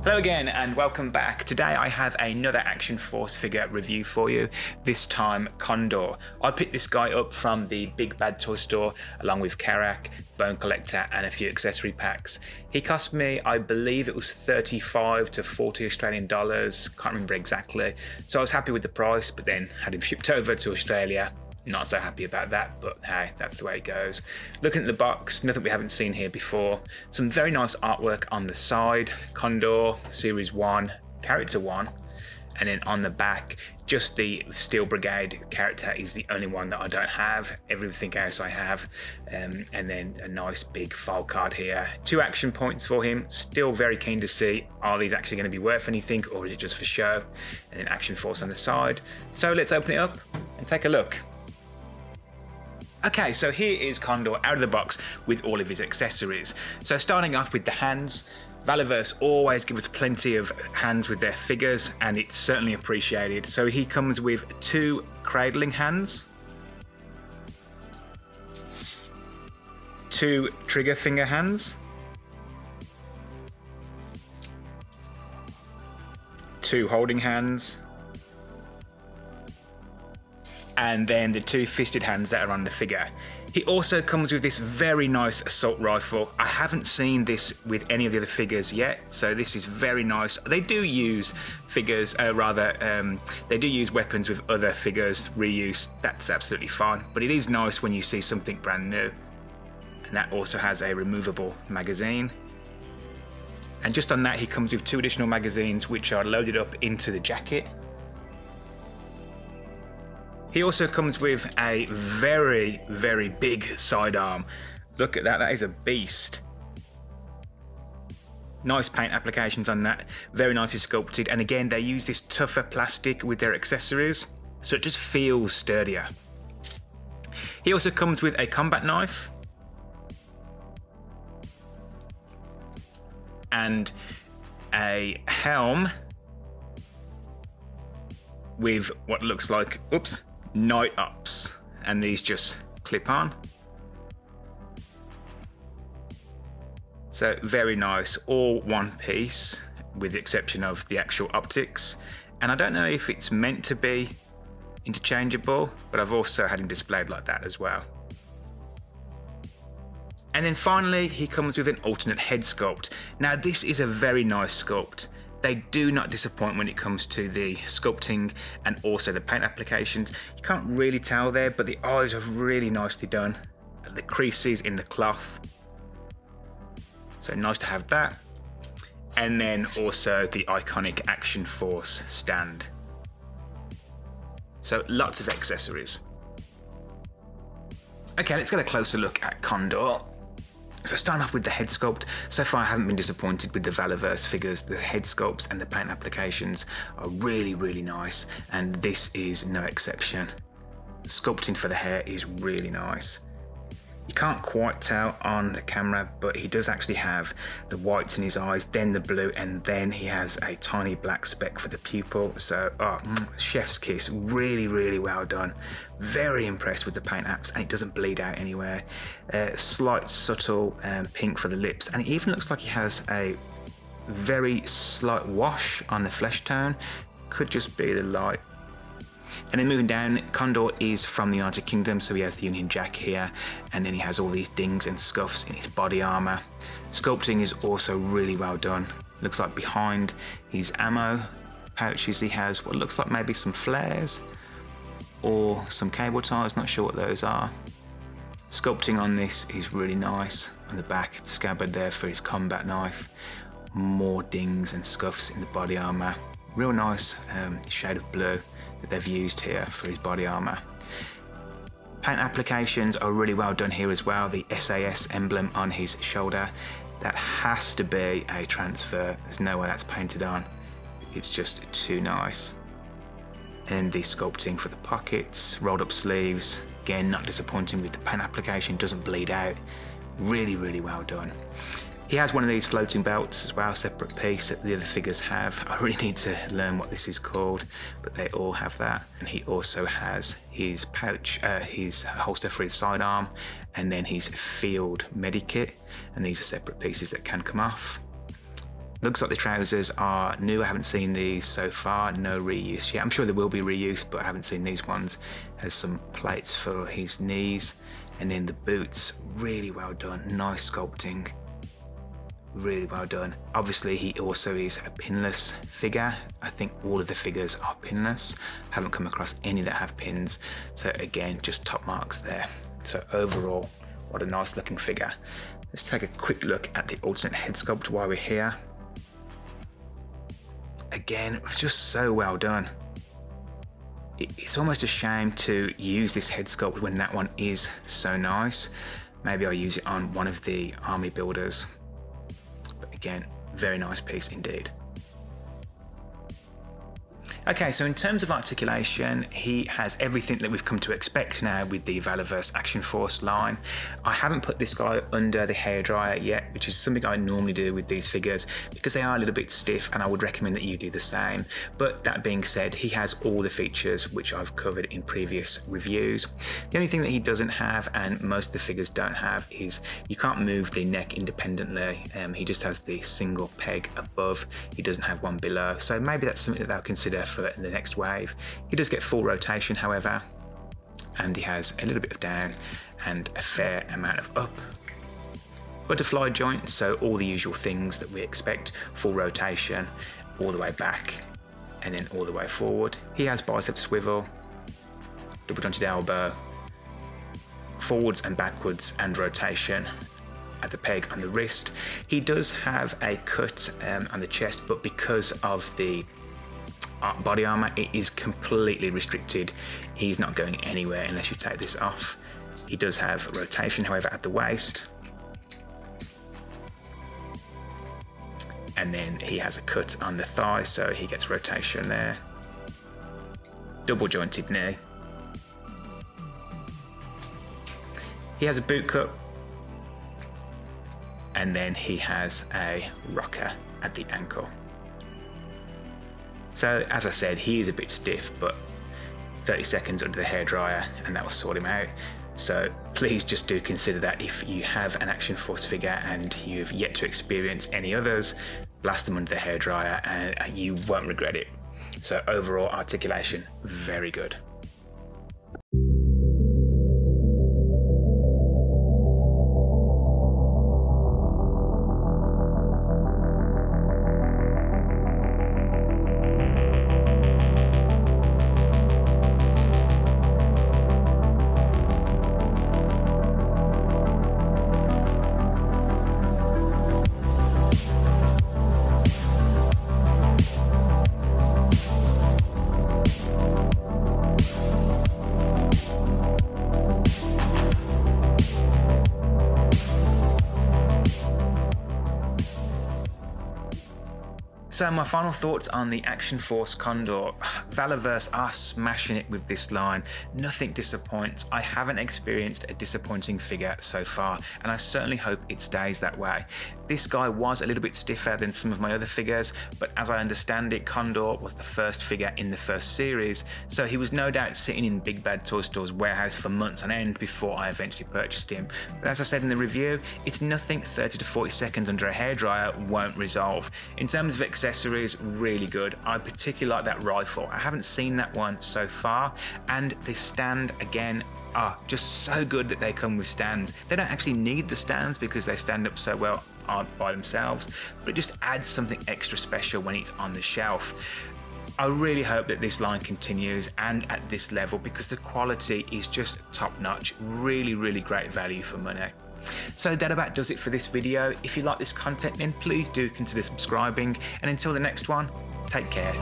Hello again and welcome back. Today I have another Action Force figure review for you, this time Condor. I picked this guy up from the Big Bad Toy Store along with Karak, Bone Collector and a few accessory packs. He cost me, I believe it was 35 to 40 Australian dollars, can't remember exactly. So I was happy with the price, but then had him shipped over to Australia. Not so happy about that, but hey, that's the way it goes. Looking at the box, nothing we haven't seen here before. Some very nice artwork on the side, Condor, Series 1, Character 1, and then on the back, just the Steel Brigade character is the only one that I don't have. Everything else I have, and then a nice big file card here. 2 action points for him. Still very keen to see, are these actually going to be worth anything, or is it just for show? And then Action Force on the side. So let's open it up and take a look. Okay, so here is Condor out of the box with all of his accessories. So starting off with the hands, Valiverse always give us plenty of hands with their figures, and it's certainly appreciated. So he comes with 2 cradling hands, 2 trigger finger hands, 2 holding hands, and then the 2 fisted hands that are on the figure. He also comes with this very nice assault rifle. I haven't seen this with any of the other figures yet, so this is very nice. They do use figures, they do use weapons with other figures, reuse, that's absolutely fine. But it is nice when you see something brand new. And that also has a removable magazine. And just on that, he comes with 2 additional magazines which are loaded up into the jacket. He also comes with a very, very big sidearm. Look at that, that is a beast. Nice paint applications on that, very nicely sculpted. And again, they use this tougher plastic with their accessories, so it just feels sturdier. He also comes with a combat knife. And a helm with what looks like, oops, night ups, and these just clip on. So very nice, all one piece with the exception of the actual optics. And I don't know if it's meant to be interchangeable, but I've also had him displayed like that as well. And then finally, he comes with an alternate head sculpt. Now this is a very nice sculpt. They do not disappoint when it comes to the sculpting and also the paint applications. You can't really tell there, but the eyes are really nicely done. The creases in the cloth. So nice to have that. And then also the iconic Action Force stand. So lots of accessories. Okay, let's get a closer look at Condor. So starting off with the head sculpt, so far I haven't been disappointed with the Valiverse figures. The head sculpts and the paint applications are really, really nice, and this is no exception. The sculpting for the hair is really nice. You can't quite tell on the camera, but he does actually have the whites in his eyes, then the blue, and then he has a tiny black speck for the pupil. So, chef's kiss, really, really well done. Very impressed with the paint apps, and it doesn't bleed out anywhere. Slight subtle pink for the lips, and it even looks like he has a very slight wash on the flesh tone. Could just be the light. And then moving down, Condor is from the United Kingdom, so he has the Union Jack here, and then he has all these dings and scuffs in his body armour. Sculpting is also really well done. Looks like behind his ammo pouches he has what looks like maybe some flares or some cable ties, not sure what those are. Sculpting on this is really nice. On the back, the scabbard there for his combat knife. More dings and scuffs in the body armour. Real nice shade of blue that they've used here for his body armour. Paint applications are really well done here as well. The SAS emblem on his shoulder, that has to be a transfer. There's no way that's painted on. It's just too nice. And the sculpting for the pockets, rolled up sleeves, again not disappointing with the paint application, doesn't bleed out. Really, really well done. He has one of these floating belts as well, separate piece that the other figures have. I really need to learn what this is called, but they all have that. And he also has his pouch, his holster for his sidearm, and then his field medikit. And these are separate pieces that can come off. Looks like the trousers are new. I haven't seen these so far. No reuse yet. I'm sure there will be reuse, but I haven't seen these ones. Has some plates for his knees. And then the boots, really well done. Nice sculpting. Really well done. Obviously, he also is a pinless figure. I think all of the figures are pinless. Haven't come across any that have pins. So again, just top marks there. So overall, what a nice looking figure. Let's take a quick look at the alternate head sculpt while we're here. Again, just so well done. It's almost a shame to use this head sculpt when that one is so nice. Maybe I'll use it on one of the army builders. But again, very nice piece indeed. Okay, so in terms of articulation, he has everything that we've come to expect now with the Valiverse Action Force line. I haven't put this guy under the hairdryer yet, which is something I normally do with these figures because they are a little bit stiff, and I would recommend that you do the same. But that being said, he has all the features which I've covered in previous reviews. The only thing that he doesn't have, and most of the figures don't have, is you can't move the neck independently. He just has the single peg above. He doesn't have one below. So maybe that's something that they'll consider in the next wave. He does get full rotation, however, and he has a little bit of down and a fair amount of up. Butterfly joint, so all the usual things that we expect. Full rotation, all the way back, and then all the way forward. He has bicep swivel, double jointed elbow, forwards and backwards, and rotation at the peg on the wrist. He does have a cut on the chest, but because of the body armor, it is completely restricted. He's not going anywhere unless you take this off. He does have rotation, however, at the waist, and then he has a cut on the thigh, so he gets rotation there. Double jointed knee. He has a boot cut, and then he has a rocker at the ankle. So as I said, he is a bit stiff, but 30 seconds under the hairdryer and that will sort him out. So please just do consider that if you have an Action Force figure and you've yet to experience any others, blast them under the hairdryer and you won't regret it. So overall articulation, very good. So my final thoughts on the Action Force Condor. Valiverse are smashing it with this line. Nothing disappoints. I haven't experienced a disappointing figure so far, and I certainly hope it stays that way. This guy was a little bit stiffer than some of my other figures, but as I understand it, Condor was the first figure in the first series, so he was no doubt sitting in Big Bad Toy Store's warehouse for months on end before I eventually purchased him. But as I said in the review, it's nothing 30 to 40 seconds under a hairdryer won't resolve. In terms of accessories, really good. I particularly like that rifle. I haven't seen that one so far, and the stand again are just so good that they come with stands. They don't actually need the stands because they stand up so well by themselves, but it just adds something extra special when it's on the shelf. I really hope that this line continues and at this level because the quality is just top notch. Really great value for money. So that about does it for this video. If you like this content, then please do consider subscribing, and until the next one, take care.